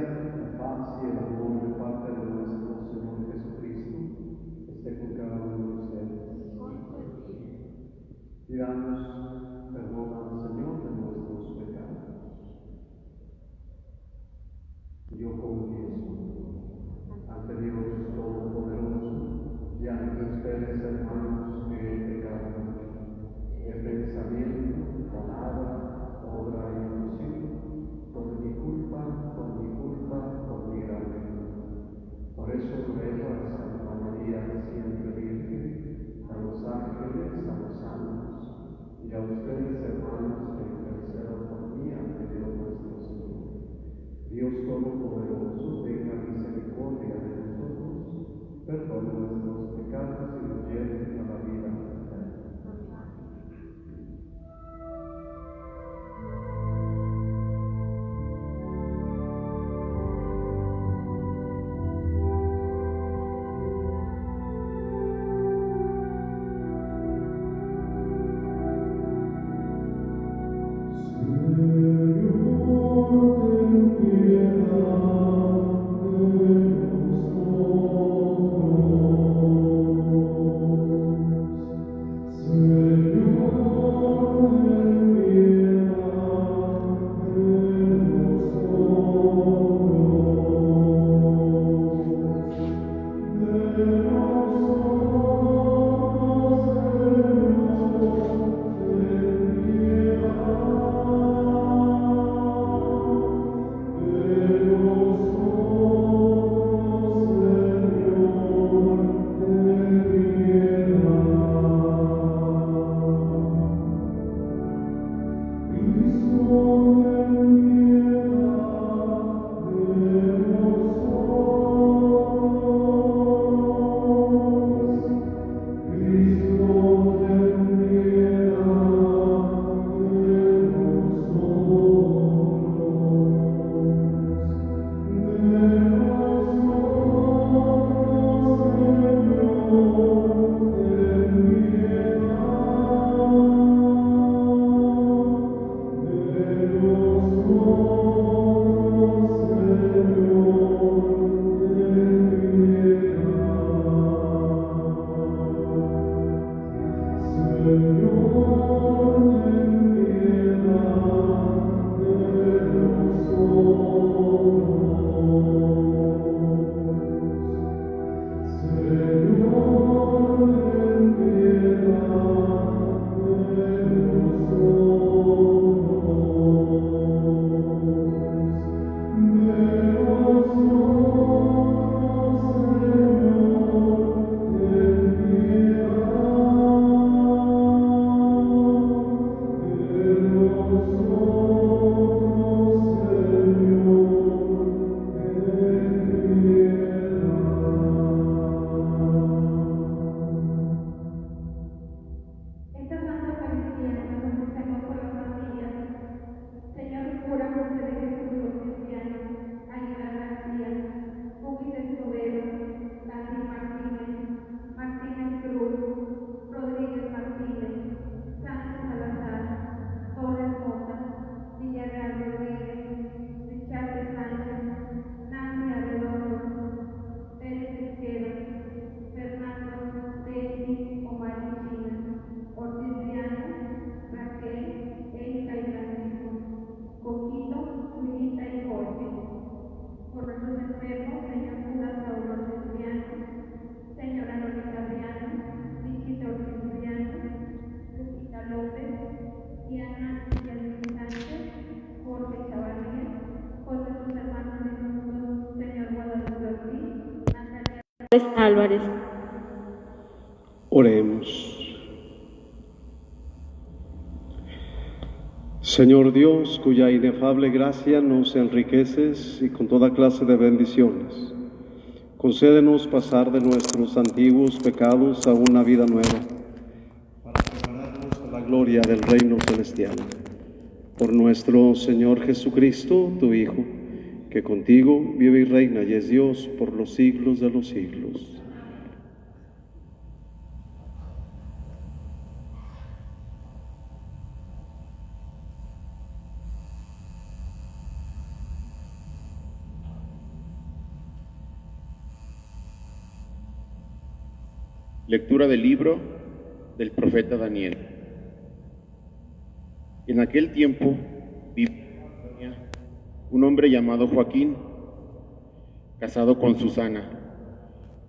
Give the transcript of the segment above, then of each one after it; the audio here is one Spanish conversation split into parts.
la paz y el amor de parte de nuestro Señor Jesucristo esté con cada uno de ustedes. Pidamos perdón al Señor de nuestros pecados. Yo confieso ante Dios Todopoderoso y ante ustedes, hermanos, que he pecado de pensamiento, palabra, obra y omisión, por mi culpa, por mi gran error. Por eso ruego a Santa María, siempre Virgen, a los ángeles, a los santos, y a ustedes, hermanos, que intercedan por mí ante Dios nuestro Señor. Dios Todopoderoso, tenga misericordia de nosotros, perdone nuestros pecados y nos lleve a la vida eterna. Álvarez. Oremos. Señor Dios, cuya inefable gracia nos enriqueces y con toda clase de bendiciones, concédenos pasar de nuestros antiguos pecados a una vida nueva, para prepararnos a la gloria del reino celestial. Por nuestro Señor Jesucristo, tu Hijo, que contigo vive y reina y es Dios por los siglos de los siglos. Lectura del libro del profeta Daniel. En aquel tiempo vivía un hombre llamado Joaquín, casado con Susana,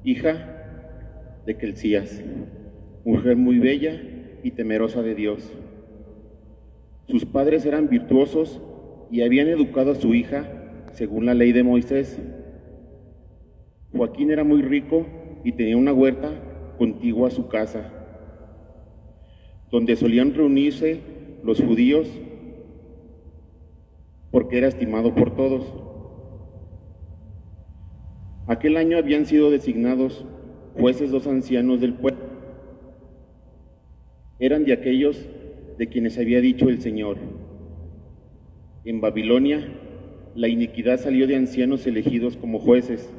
hija de Kelcías, mujer muy bella y temerosa de Dios. Sus padres eran virtuosos y habían educado a su hija según la ley de Moisés. Joaquín era muy rico y tenía una huerta contigua a su casa, donde solían reunirse los judíos porque era estimado por todos. Aquel año habían sido designados jueces 2 ancianos del pueblo. Eran de aquellos de quienes había dicho el Señor: en Babilonia la iniquidad salió de ancianos elegidos como jueces,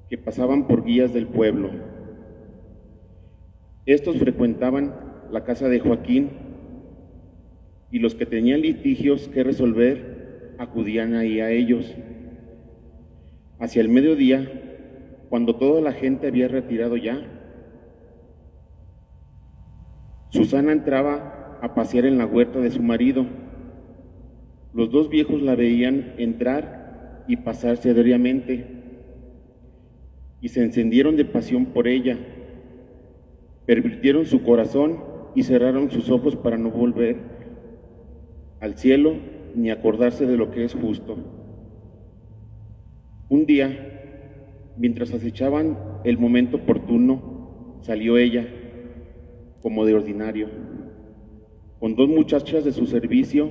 que pasaban por guías del pueblo. Estos frecuentaban la casa de Joaquín, y los que tenían litigios que resolver acudían ahí a ellos. Hacia el mediodía, cuando toda la gente había retirado ya, Susana entraba a pasear en la huerta de su marido. Los 2 viejos la veían entrar y pasar seriamente, y se encendieron de pasión por ella. Pervirtieron su corazón y cerraron sus ojos para no volver al cielo ni acordarse de lo que es justo. Un día, mientras acechaban el momento oportuno, salió ella, como de ordinario, con 2 muchachas de su servicio,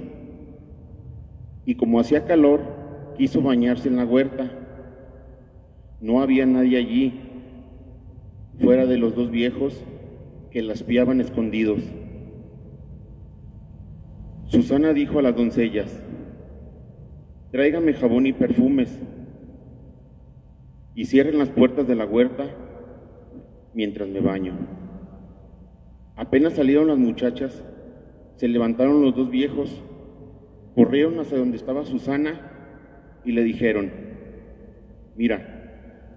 y como hacía calor, quiso bañarse en la huerta. No había nadie allí, fuera de los 2 viejos que la espiaban escondidos. Susana dijo a las doncellas: tráigame jabón y perfumes, y cierren las puertas de la huerta mientras me baño. Apenas salieron las muchachas, se levantaron los 2 viejos, corrieron hacia donde estaba Susana y le dijeron: mira,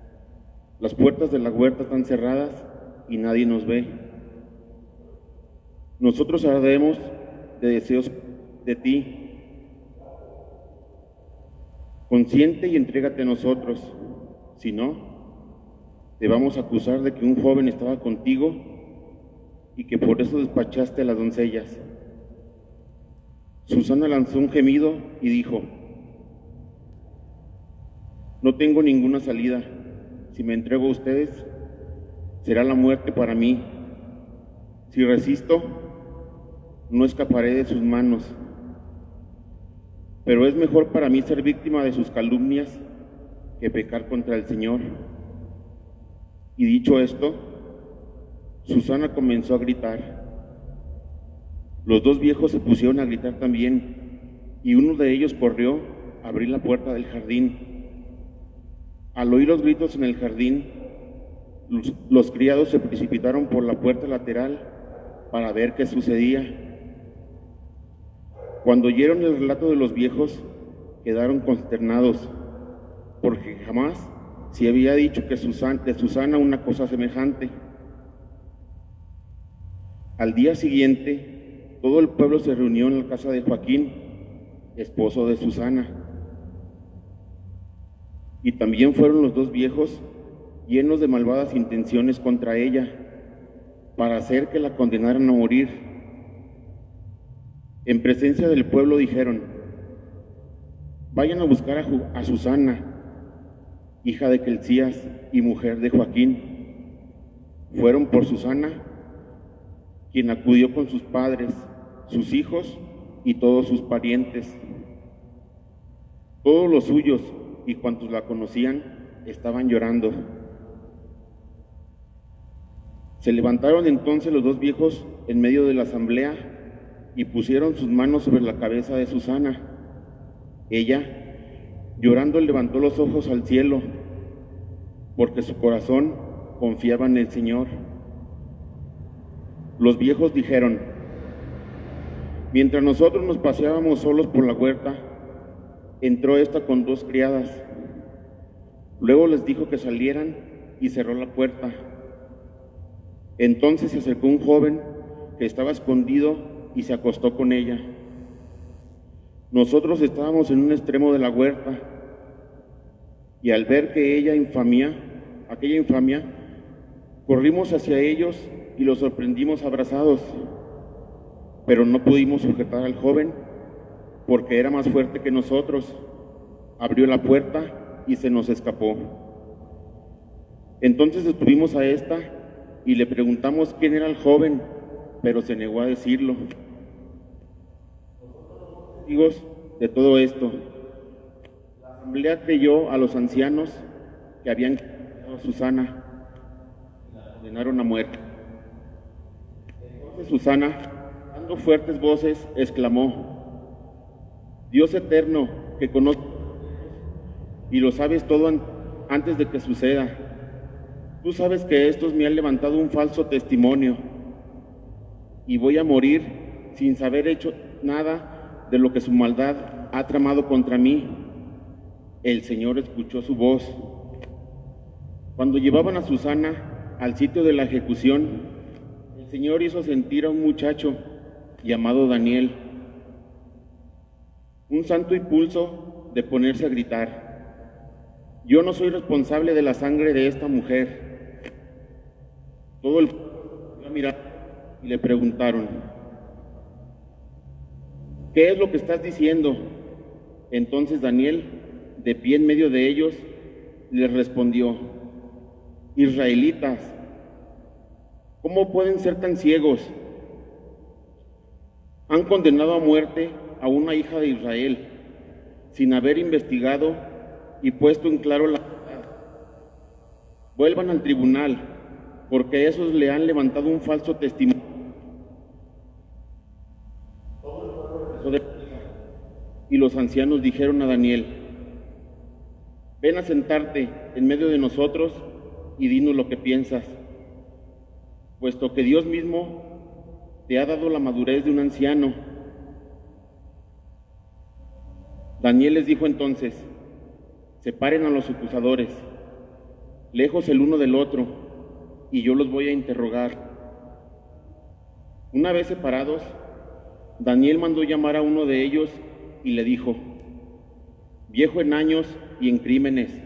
las puertas de la huerta están cerradas y nadie nos ve. Nosotros ardemos de deseos de ti. Consciente y entrégate a nosotros, si no, te vamos a acusar de que un joven estaba contigo y que por eso despachaste a las doncellas. Susana lanzó un gemido y dijo: no tengo ninguna salida. Si me entrego a ustedes, será la muerte para mí. Si resisto, no escaparé de sus manos. Pero es mejor para mí ser víctima de sus calumnias que pecar contra el Señor. Y dicho esto, Susana comenzó a gritar. Los 2 viejos se pusieron a gritar también, y uno de ellos corrió a abrir la puerta del jardín. Al oír los gritos en el jardín, los criados se precipitaron por la puerta lateral para ver qué sucedía. Cuando oyeron el relato de los viejos, quedaron consternados, porque jamás se había dicho de Susana una cosa semejante. Al día siguiente, todo el pueblo se reunió en la casa de Joaquín, esposo de Susana. Y también fueron los 2 viejos, llenos de malvadas intenciones contra ella, para hacer que la condenaran a morir. En presencia del pueblo dijeron: vayan a buscar a Susana, hija de Kelcías y mujer de Joaquín. Fueron por Susana, quien acudió con sus padres, sus hijos y todos sus parientes. Todos los suyos y cuantos la conocían estaban llorando. Se levantaron entonces los 2 viejos en medio de la asamblea y pusieron sus manos sobre la cabeza de Susana. Ella, llorando, levantó los ojos al cielo, porque su corazón confiaba en el Señor. Los viejos dijeron: mientras nosotros nos paseábamos solos por la huerta, entró esta con 2 criadas. Luego les dijo que salieran y cerró la puerta. Entonces se acercó un joven que estaba escondido y se acostó con ella. Nosotros estábamos en un extremo de la huerta y al ver que aquella infamia, corrimos hacia ellos y los sorprendimos abrazados, pero no pudimos sujetar al joven porque era más fuerte que nosotros. Abrió la puerta y se nos escapó. Entonces detuvimos a esta y le preguntamos quién era el joven, pero se negó a decirlo. Testigos de todo esto, la asamblea creyó a los ancianos que habían condenado a Susana y la condenaron a muerte. Entonces Susana, dando fuertes voces, exclamó: Dios eterno, que conoces y lo sabes todo antes de que suceda, tú sabes que estos me han levantado un falso testimonio y voy a morir sin saber hecho nada de lo que su maldad ha tramado contra mí. El Señor escuchó su voz. Cuando llevaban a Susana al sitio de la ejecución, el Señor hizo sentir a un muchacho llamado Daniel un santo impulso de ponerse a gritar: yo no soy responsable de la sangre de esta mujer. Todo el pueblo iba a mirar y le preguntaron: ¿qué es lo que estás diciendo? Entonces Daniel, de pie en medio de ellos, les respondió: israelitas, ¿cómo pueden ser tan ciegos? Han condenado a muerte a una hija de Israel sin haber investigado y puesto en claro la verdad. Vuelvan al tribunal, porque esos le han levantado un falso testimonio. Y los ancianos dijeron a Daniel: ven a sentarte en medio de nosotros y dinos lo que piensas, puesto que Dios mismo te ha dado la madurez de un anciano. Daniel les dijo entonces: separen a los acusadores, lejos el uno del otro, y yo los voy a interrogar. Una vez separados, Daniel mandó llamar a uno de ellos y le dijo: viejo en años y en crímenes,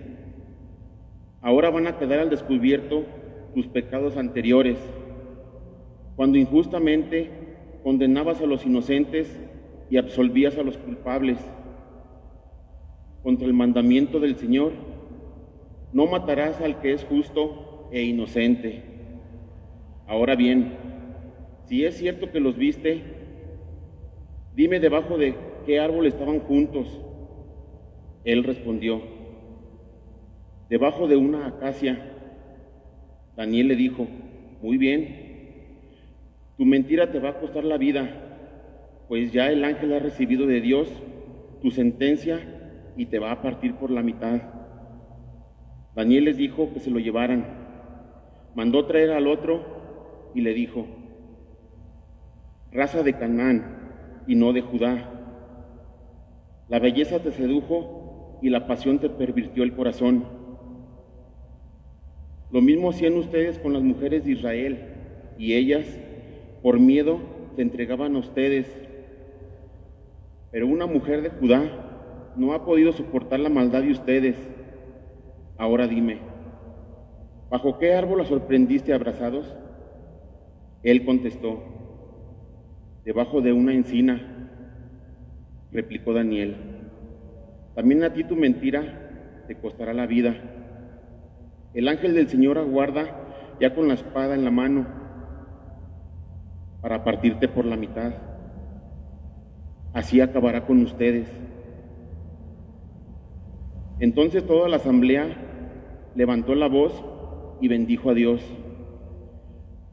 ahora van a quedar al descubierto tus pecados anteriores, cuando injustamente condenabas a los inocentes y absolvías a los culpables. Contra el mandamiento del Señor, no matarás al que es justo e inocente. Ahora bien, si es cierto que los viste, dime debajo de qué árbol estaban juntos. Él respondió: debajo de una acacia. Daniel le dijo: muy bien, tu mentira te va a costar la vida, pues ya el ángel ha recibido de Dios tu sentencia y te va a partir por la mitad. Daniel les dijo que se lo llevaran. Mandó traer al otro y le dijo: raza de Canaán y no de Judá, la belleza te sedujo y la pasión te pervirtió el corazón. Lo mismo hacían ustedes con las mujeres de Israel, y ellas, por miedo, se entregaban a ustedes. Pero una mujer de Judá no ha podido soportar la maldad de ustedes. Ahora dime, ¿bajo qué árbol la sorprendiste abrazados? Él contestó: debajo de una encina. Replicó Daniel: también a ti tu mentira te costará la vida. El ángel del Señor aguarda ya con la espada en la mano para partirte por la mitad. Así acabará con ustedes. Entonces toda la asamblea levantó la voz y bendijo a Dios,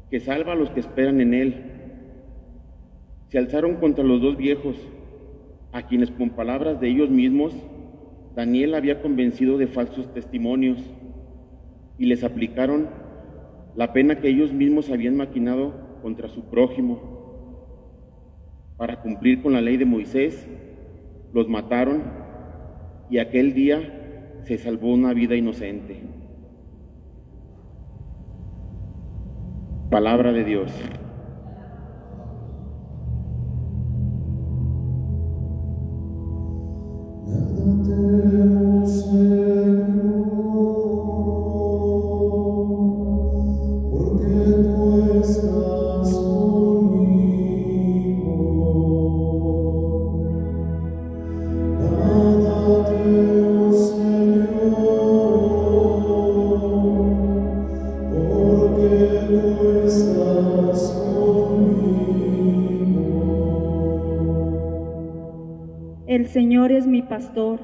que salva a los que esperan en Él. Se alzaron contra los dos viejos, a quienes con palabras de ellos mismos Daniel había convencido de falsos testimonios, y les aplicaron la pena que ellos mismos habían maquinado contra su prójimo. Para cumplir con la ley de Moisés, los mataron, y aquel día se salvó una vida inocente. Palabra de Dios. El Señor es mi pastor,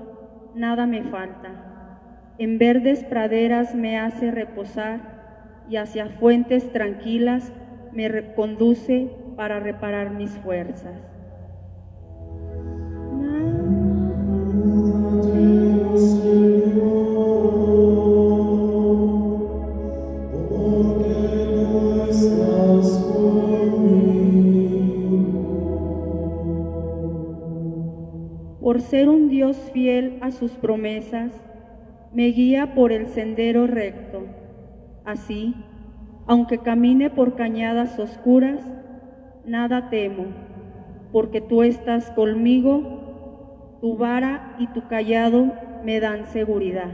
nada me falta. En verdes praderas me hace reposar y hacia fuentes tranquilas me conduce para reparar mis fuerzas. Por ser un Dios fiel a sus promesas, me guía por el sendero recto. Así, aunque camine por cañadas oscuras, nada temo, porque tú estás conmigo, tu vara y tu cayado me dan seguridad.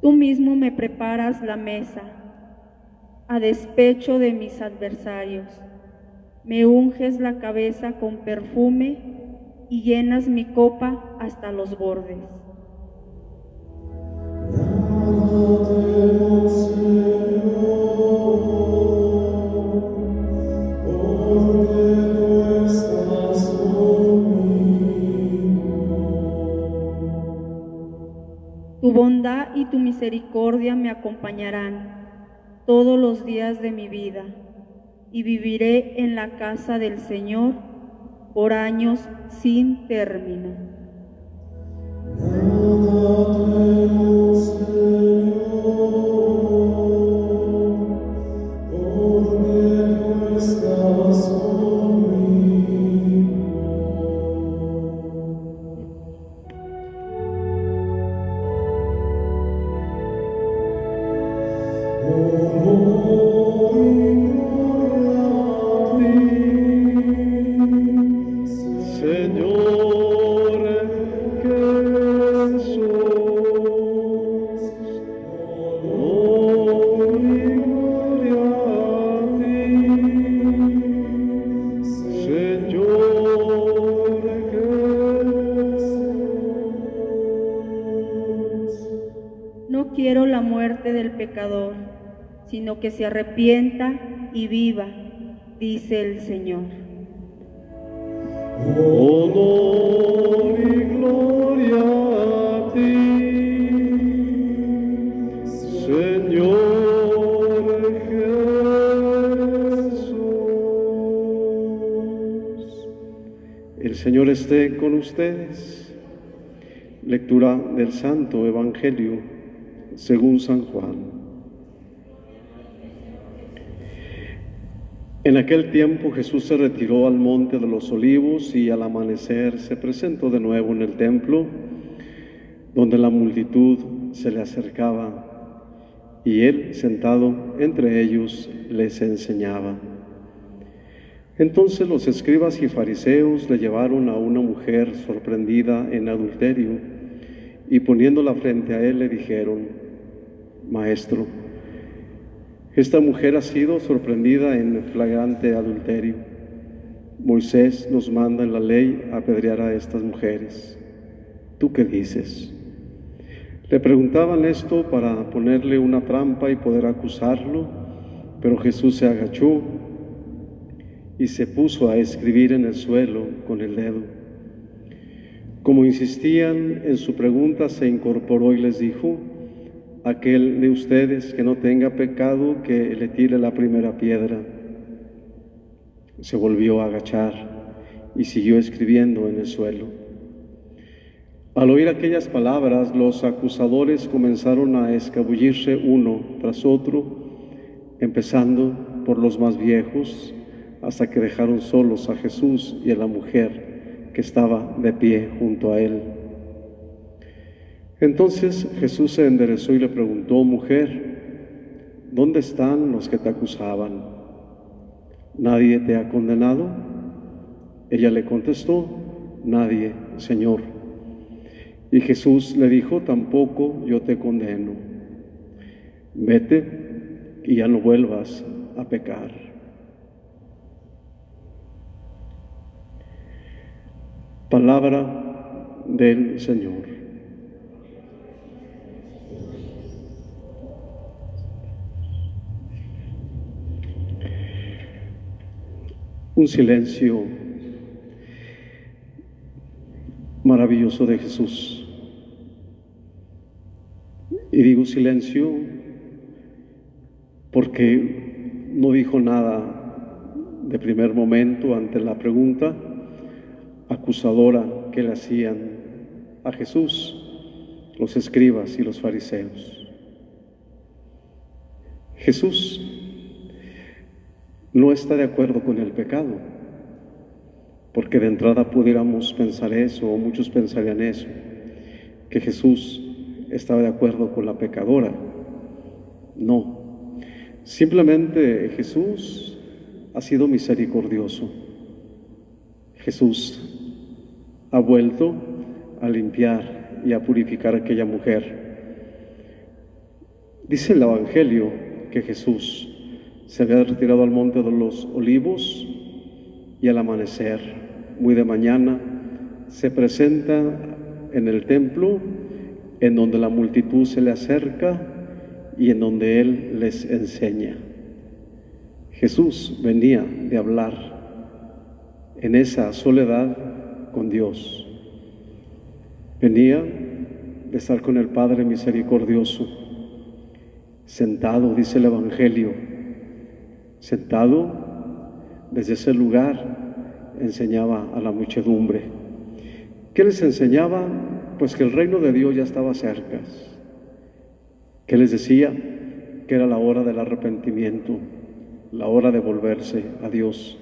Tú mismo me preparas la mesa, a despecho de mis adversarios. Me unges la cabeza con perfume y llenas mi copa hasta los bordes. Tu bondad y tu misericordia me acompañarán todos los días de mi vida, y viviré en la casa del Señor por años sin término. No quiero la muerte del pecador, sino que se arrepienta y viva, dice el Señor. Honor y gloria a ti, Señor Jesús. El Señor esté con ustedes. Lectura del Santo Evangelio según San Juan. En aquel tiempo Jesús se retiró al monte de los Olivos y al amanecer se presentó de nuevo en el templo, donde la multitud se le acercaba y él, sentado entre ellos, les enseñaba. Entonces los escribas y fariseos le llevaron a una mujer sorprendida en adulterio y poniéndola frente a él le dijeron: Maestro, esta mujer ha sido sorprendida en flagrante adulterio. Moisés nos manda en la ley apedrear a estas mujeres. ¿Tú qué dices? Le preguntaban esto para ponerle una trampa y poder acusarlo, pero Jesús se agachó y se puso a escribir en el suelo con el dedo. Como insistían en su pregunta, se incorporó y les dijo: aquel de ustedes que no tenga pecado, que le tire la primera piedra. Se volvió a agachar y siguió escribiendo en el suelo. Al oír aquellas palabras, los acusadores comenzaron a escabullirse uno tras otro empezando por los más viejos, hasta que dejaron solos a Jesús y a la mujer que estaba de pie junto a él. Entonces Jesús se enderezó y le preguntó: mujer, ¿dónde están los que te acusaban? ¿Nadie te ha condenado? Ella le contestó: nadie, Señor. Y Jesús le dijo: tampoco yo te condeno. Vete y ya no vuelvas a pecar. Palabra del Señor. Un silencio maravilloso de Jesús. Y digo silencio porque no dijo nada de primer momento ante la pregunta acusadora que le hacían a Jesús los escribas y los fariseos. Jesús no está de acuerdo con el pecado, porque de entrada pudiéramos pensar eso, o muchos pensarían eso, que Jesús estaba de acuerdo con la pecadora. No, simplemente Jesús ha sido misericordioso. Jesús ha vuelto a limpiar y a purificar a aquella mujer. Dice el Evangelio que Jesús se había retirado al monte de los Olivos y al amanecer, muy de mañana, se presenta en el templo, en donde la multitud se le acerca y en donde Él les enseña. Jesús venía de hablar en esa soledad con Dios. Venía de estar con el Padre misericordioso, sentado, dice el Evangelio, sentado desde ese lugar, enseñaba a la muchedumbre. ¿Qué les enseñaba? Pues que el reino de Dios ya estaba cerca. ¿Qué les decía? Que era la hora del arrepentimiento, la hora de volverse a Dios,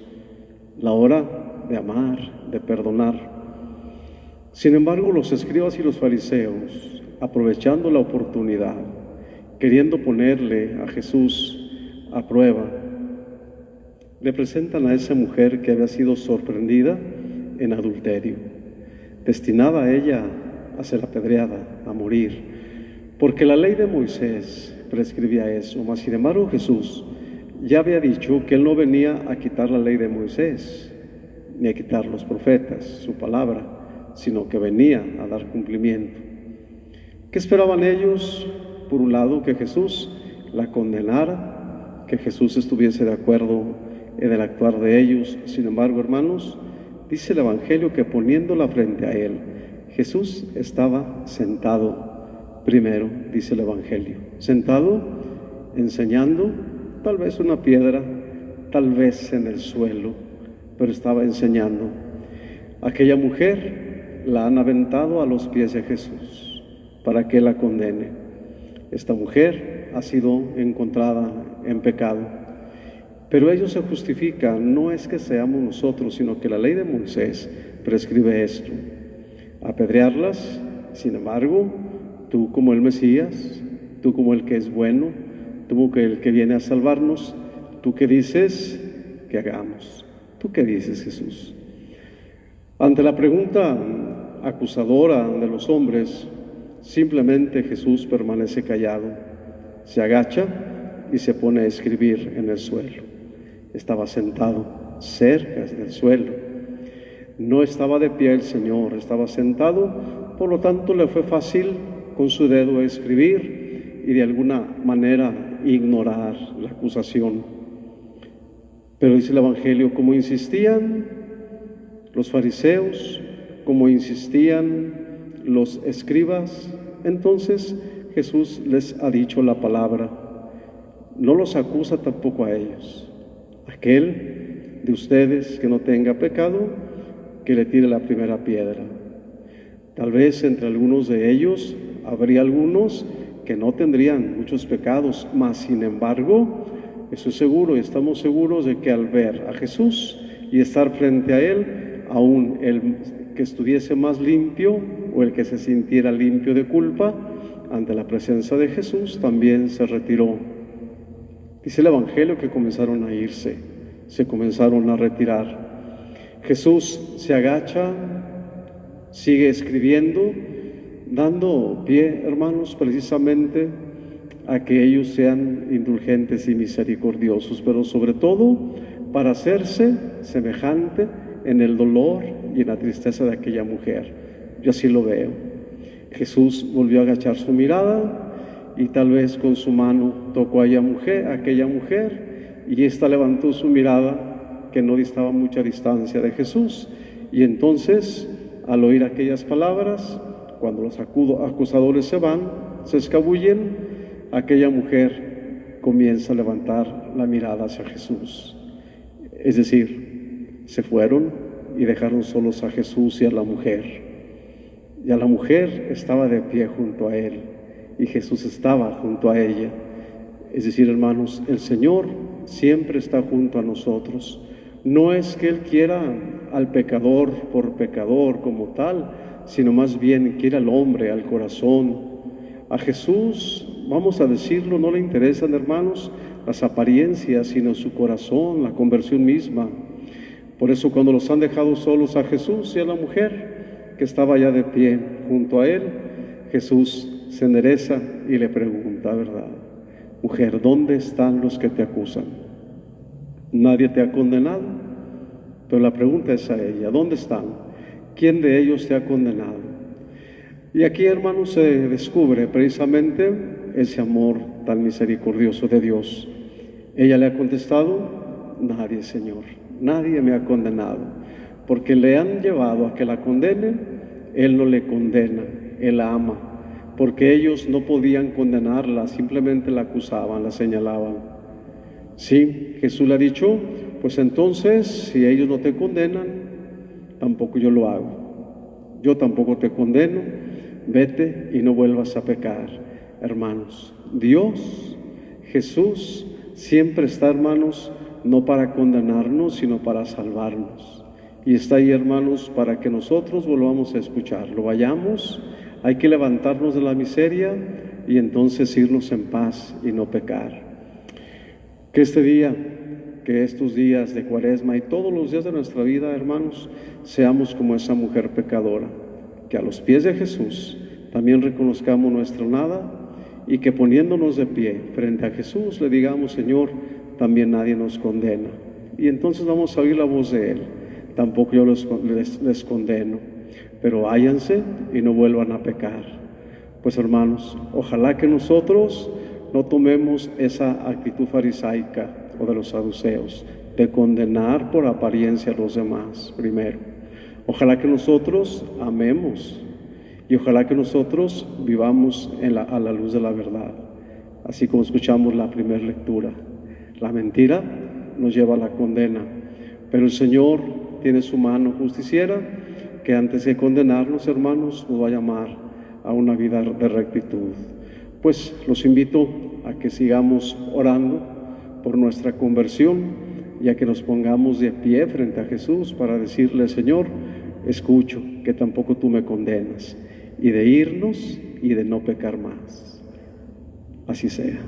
la hora de amar, de perdonar. Sin embargo, los escribas y los fariseos, aprovechando la oportunidad, queriendo ponerle a Jesús a prueba, le presentan a esa mujer que había sido sorprendida en adulterio, destinada a ella a ser apedreada, a morir, porque la ley de Moisés prescribía eso. Mas sin embargo Jesús ya había dicho que Él no venía a quitar la ley de Moisés, ni a quitar los profetas, su palabra, sino que venía a dar cumplimiento. ¿Qué esperaban ellos? Por un lado, que Jesús la condenara, que Jesús estuviese de acuerdo en el actuar de ellos. Sin embargo, hermanos, dice el Evangelio que poniéndola frente a Él, Jesús estaba sentado primero, dice el Evangelio, sentado, enseñando, tal vez una piedra, tal vez en el suelo, pero estaba enseñando. Aquella mujer la han aventado a los pies de Jesús para que la condene. Esta mujer ha sido encontrada en pecado. Pero ellos se justifican, no es que seamos nosotros, sino que la ley de Moisés prescribe esto: apedrearlas. Sin embargo, tú como el Mesías, tú como el que es bueno, tú como el que viene a salvarnos, ¿tú qué dices que hagamos? ¿Tú qué dices, Jesús? Ante la pregunta acusadora de los hombres, simplemente Jesús permanece callado, se agacha y se pone a escribir en el suelo. Estaba sentado cerca del suelo. No estaba de pie el Señor, estaba sentado, por lo tanto le fue fácil con su dedo escribir y de alguna manera ignorar la acusación. Pero dice el Evangelio, como insistían los fariseos, como insistían los escribas, entonces Jesús les ha dicho la palabra. No los acusa tampoco a ellos. Aquel de ustedes que no tenga pecado, que le tire la primera piedra. Tal vez entre algunos de ellos habría algunos que no tendrían muchos pecados, mas sin embargo Eso es seguro, y estamos seguros de que al ver a Jesús y estar frente a Él, aún el que estuviese más limpio o el que se sintiera limpio de culpa, ante la presencia de Jesús, también se retiró. Dice el Evangelio que comenzaron a irse, se comenzaron a retirar. Jesús se agacha, sigue escribiendo, dando pie, hermanos, precisamente a que ellos sean indulgentes y misericordiosos, pero sobre todo para hacerse semejante en el dolor y en la tristeza de aquella mujer. Yo así lo veo. Jesús volvió a agachar su mirada y tal vez con su mano tocó a aquella mujer, y ésta levantó su mirada, que no distaba mucha distancia de Jesús, y entonces, al oír aquellas palabras, cuando los acusadores se van, se escabullen, aquella mujer comienza a levantar la mirada hacia Jesús. Es decir, se fueron y dejaron solos a Jesús y a la mujer. Y a la mujer estaba de pie junto a él, y Jesús estaba junto a ella. Es decir, hermanos, el Señor siempre está junto a nosotros. No es que Él quiera al pecador por pecador como tal, sino más bien quiere al hombre, al corazón. A Jesús, vamos a decirlo, no le interesan, hermanos, las apariencias, sino su corazón, la conversión misma. Por eso cuando los han dejado solos a Jesús y a la mujer, que estaba ya de pie junto a él, Jesús se endereza y le pregunta, ¿verdad? Mujer, ¿dónde están los que te acusan? Nadie te ha condenado. Pero la pregunta es a ella, ¿dónde están? ¿Quién de ellos te ha condenado? Y aquí, hermanos, se descubre precisamente ese amor tan misericordioso de Dios. Ella le ha contestado, nadie, Señor, nadie me ha condenado, porque le han llevado a que la condene. Él no le condena, Él la ama, porque ellos no podían condenarla, simplemente la acusaban, la señalaban. Sí, Jesús le ha dicho, pues entonces, si ellos no te condenan, tampoco yo lo hago. Yo tampoco te condeno, vete y no vuelvas a pecar. Hermanos, Dios, Jesús, siempre está, hermanos, no para condenarnos, sino para salvarnos. Y está ahí, hermanos, para que nosotros volvamos a escucharlo. Vayamos, hay que levantarnos de la miseria y entonces irnos en paz y no pecar. Que este día, que estos días de Cuaresma y todos los días de nuestra vida, hermanos, seamos como esa mujer pecadora, que a los pies de Jesús también reconozcamos nuestra nada y que poniéndonos de pie frente a Jesús le digamos, Señor, también nadie nos condena. Y entonces vamos a oír la voz de Él. Tampoco yo les condeno, pero váyanse y no vuelvan a pecar. Pues hermanos, ojalá que nosotros no tomemos esa actitud farisaica o de los saduceos, de condenar por apariencia a los demás primero. Ojalá que nosotros amemos y ojalá que nosotros vivamos a la luz de la verdad, así como escuchamos la primera lectura. La mentira nos lleva a la condena, pero el Señor tiene su mano justiciera que antes de condenarnos, hermanos, nos va a llamar a una vida de rectitud. Pues los invito a que sigamos orando por nuestra conversión y a que nos pongamos de pie frente a Jesús para decirle, Señor, escucho que tampoco tú me condenas, y de irnos y de no pecar más. Así sea.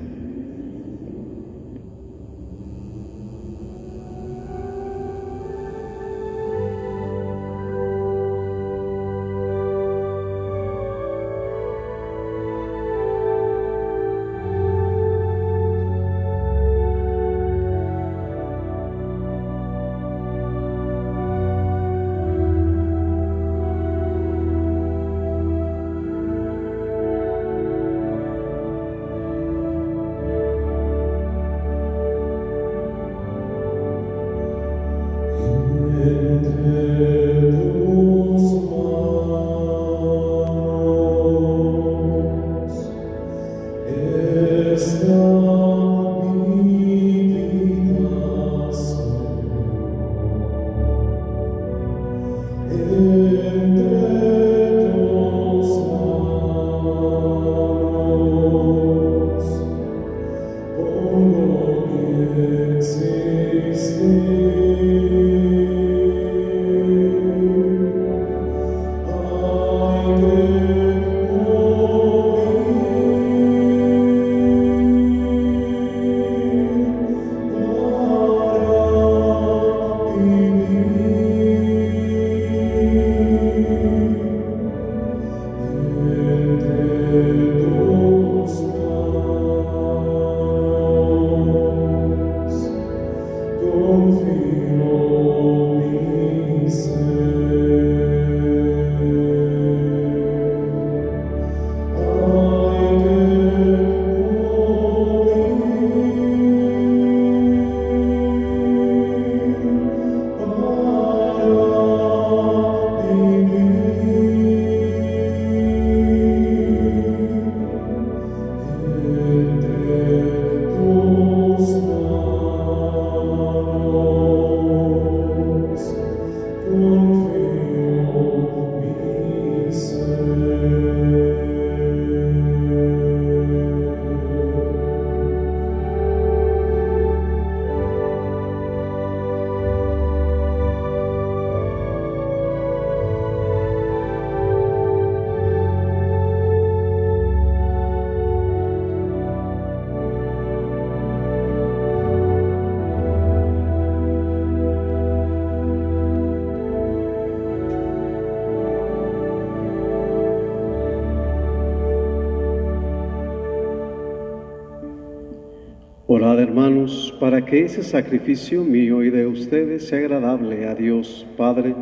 Orad, hermanos, para que ese sacrificio mío y de ustedes sea agradable a Dios Padre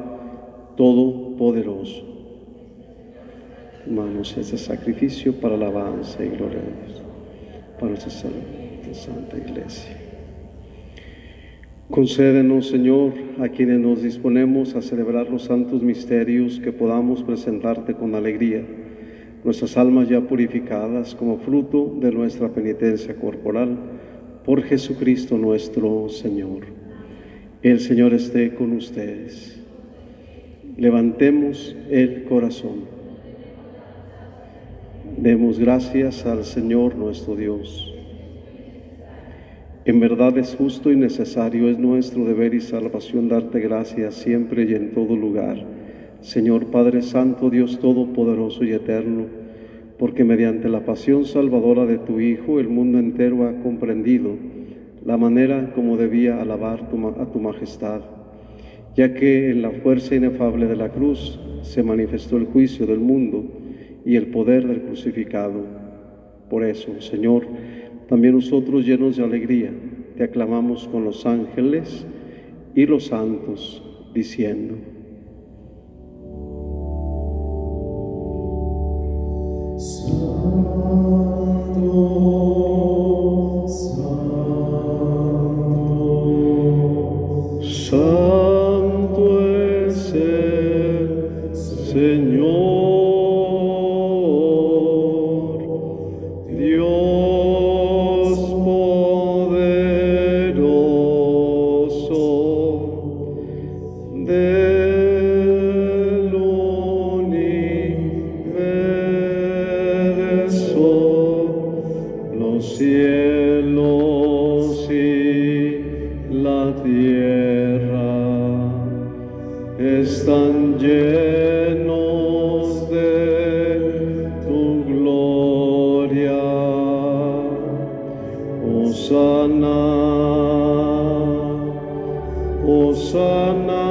Todopoderoso. Hermanos, ese sacrificio para alabanza y gloria de Dios, para nuestra Santa Iglesia. Concédenos, Señor, a quienes nos disponemos a celebrar los santos misterios, que podamos presentarte con alegría nuestras almas ya purificadas como fruto de nuestra penitencia corporal, por Jesucristo nuestro Señor. El Señor esté con ustedes. Levantemos el corazón. Demos gracias al Señor nuestro Dios. En verdad es justo y necesario, es nuestro deber y salvación darte gracias siempre y en todo lugar, Señor Padre Santo, Dios Todopoderoso y Eterno, porque mediante la pasión salvadora de tu Hijo, el mundo entero ha comprendido la manera como debía alabar a tu majestad, ya que en la fuerza inefable de la cruz se manifestó el juicio del mundo y el poder del crucificado. Por eso, Señor, también nosotros, llenos de alegría, te aclamamos con los ángeles y los santos, diciendo: Santo, Santo, Santo es el Señor, Dios poderoso del universo. Los cielos y la tierra están llenos de tu gloria. Hosana, Hosana,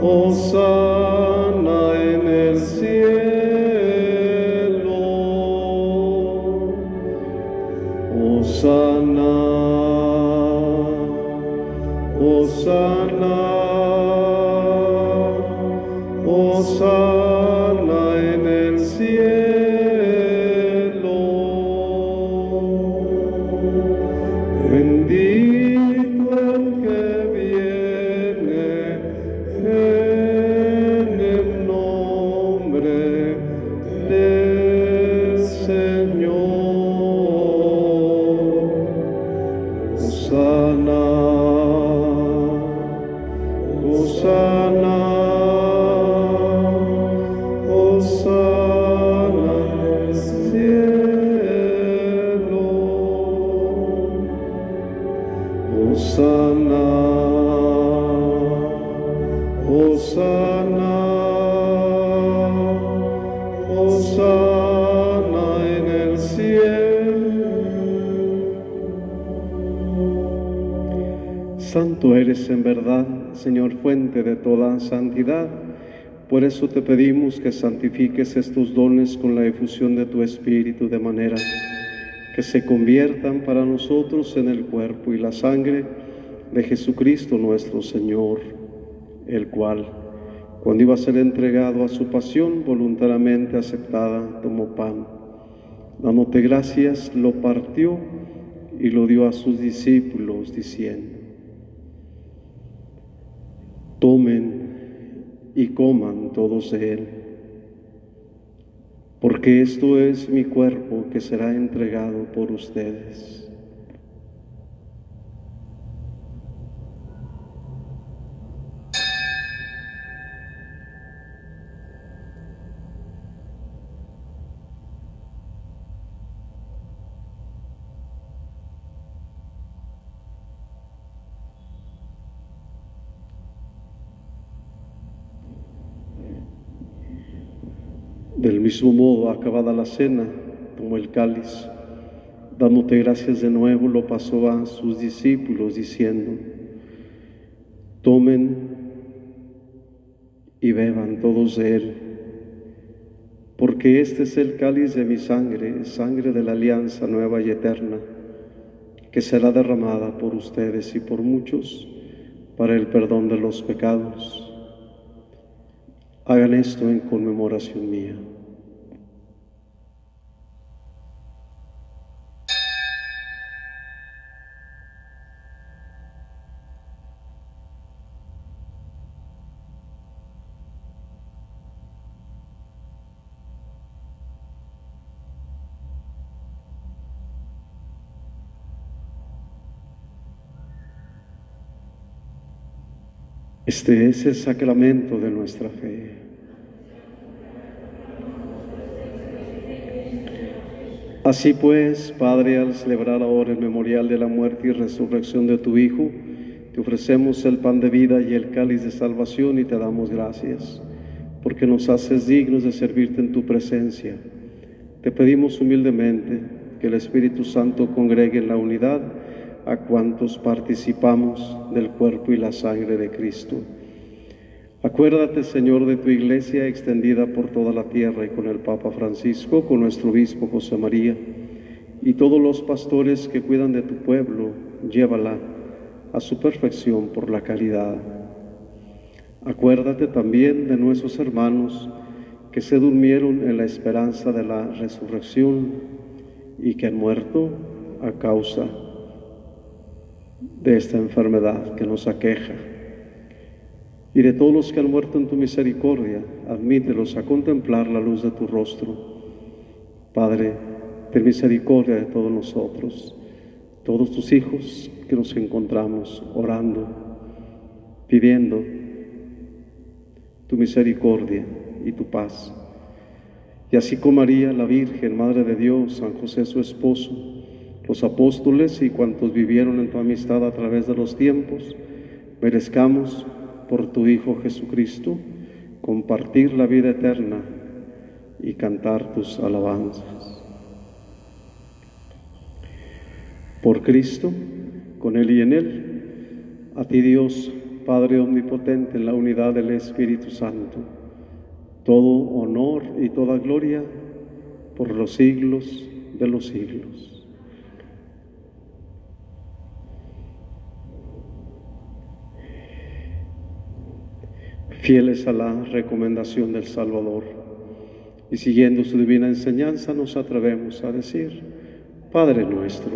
Hosana en el cielo. Hosana, Hosana, Hosana en el cielo. Bendito el que viene en el nombre del Señor. Hosana, Hosana, Hosana en el cielo. Hosana, Hosana, Hosana en el cielo. Santo eres en verdad, Señor, fuente de toda santidad. Por eso te pedimos que santifiques estos dones con la efusión de tu Espíritu, de manera que se conviertan para nosotros en el cuerpo y la sangre de Jesucristo nuestro Señor, el cual, cuando iba a ser entregado a su pasión voluntariamente aceptada, tomó pan, dándote gracias, lo partió y lo dio a sus discípulos, diciendo: tomen y coman todos de él, porque esto es mi cuerpo que será entregado por ustedes. Del mismo modo, acabada la cena, tomó el cáliz, dándote gracias de nuevo, lo pasó a sus discípulos, diciendo: tomen y beban todos de él, porque porque este es el cáliz de mi sangre, sangre de la alianza nueva y eterna, que será derramada por ustedes y por muchos para el perdón de los pecados. Hagan esto en conmemoración mía. Este es el sacramento de nuestra fe. Así pues, Padre, al celebrar ahora el memorial de la muerte y resurrección de tu Hijo, te ofrecemos el pan de vida y el cáliz de salvación y te damos gracias, porque nos haces dignos de servirte en tu presencia. Te pedimos humildemente que el Espíritu Santo congregue en la unidad a cuantos participamos del cuerpo y la sangre de Cristo. Acuérdate, Señor, de tu iglesia extendida por toda la tierra y con el Papa Francisco, con nuestro obispo José María y todos los pastores que cuidan de tu pueblo, llévala a su perfección por la caridad. Acuérdate también de nuestros hermanos que se durmieron en la esperanza de la resurrección y que han muerto a causa de esta enfermedad que nos aqueja. Y de todos los que han muerto en tu misericordia, admítelos a contemplar la luz de tu rostro. Padre, ten misericordia de todos nosotros, todos tus hijos que nos encontramos orando, pidiendo tu misericordia y tu paz. Y así como María, la Virgen, Madre de Dios, San José su esposo, los apóstoles y cuantos vivieron en tu amistad a través de los tiempos, merezcamos por tu Hijo Jesucristo compartir la vida eterna y cantar tus alabanzas. Por Cristo, con Él y en Él, a ti Dios, Padre omnipotente, en la unidad del Espíritu Santo, todo honor y toda gloria por los siglos de los siglos. Fieles a la recomendación del Salvador y siguiendo su divina enseñanza, nos atrevemos a decir: Padre nuestro,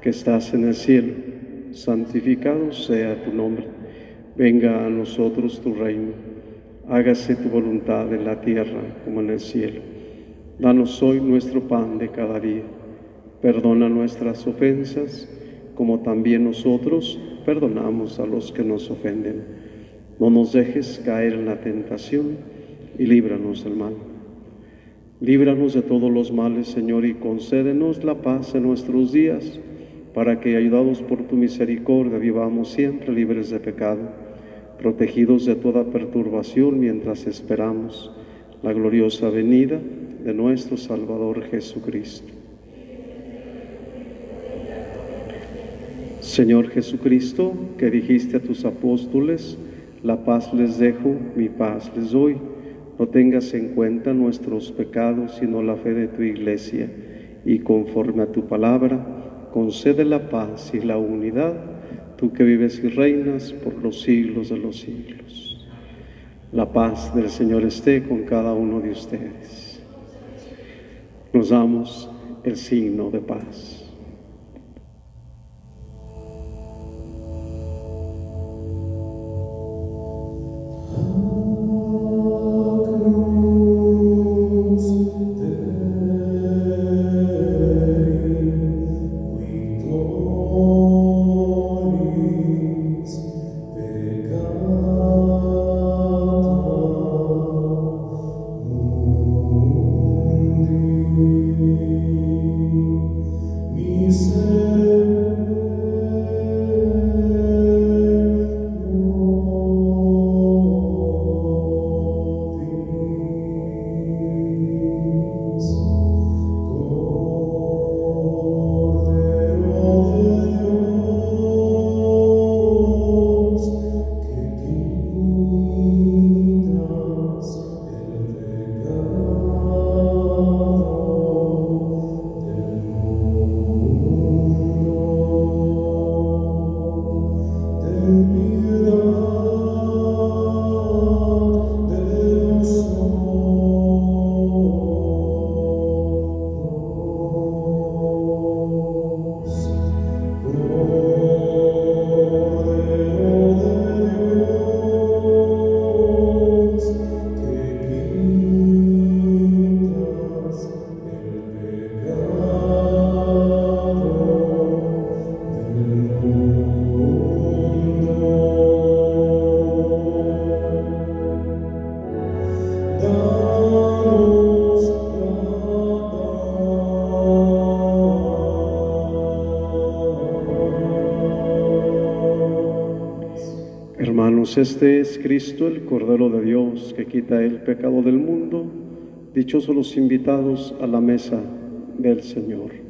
que estás en el cielo, santificado sea tu nombre. Venga a nosotros tu reino. Hágase tu voluntad en la tierra como en el cielo. Danos hoy nuestro pan de cada día. Perdona nuestras ofensas, como también nosotros perdonamos a los que nos ofenden. No nos dejes caer en la tentación y líbranos del mal. Líbranos de todos los males, Señor, y concédenos la paz en nuestros días, para que, ayudados por tu misericordia, vivamos siempre libres de pecado, protegidos de toda perturbación mientras esperamos la gloriosa venida de nuestro Salvador Jesucristo. Señor Jesucristo, que dijiste a tus apóstoles: la paz les dejo, mi paz les doy. No tengas en cuenta nuestros pecados, sino la fe de tu iglesia, y conforme a tu palabra, concede la paz y la unidad, tú que vives y reinas por los siglos de los siglos. La paz del Señor esté con cada uno de ustedes. Nos damos el signo de paz. Mi Hermanos, este es Cristo, el Cordero de Dios, que quita el pecado del mundo. Dichosos los invitados a la mesa del Señor.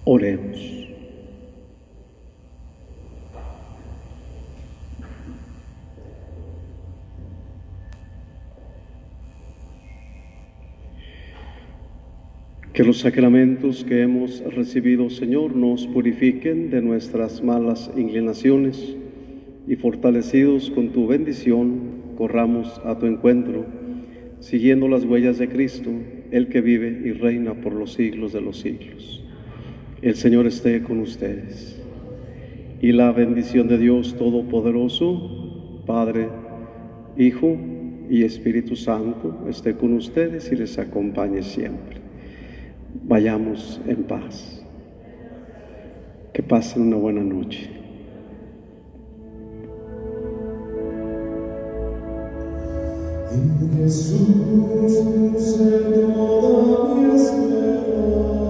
Oremos. Que los sacramentos que hemos recibido, Señor, nos purifiquen de nuestras malas inclinaciones y fortalecidos con tu bendición, corramos a tu encuentro, siguiendo las huellas de Cristo, el que vive y reina por los siglos de los siglos. El Señor esté con ustedes. y la bendición de Dios Todopoderoso, Padre, Hijo y Espíritu Santo, esté con ustedes y les acompañe siempre. Vayamos en paz. Que pasen una buena noche. En Jesús puse toda mi esperanza.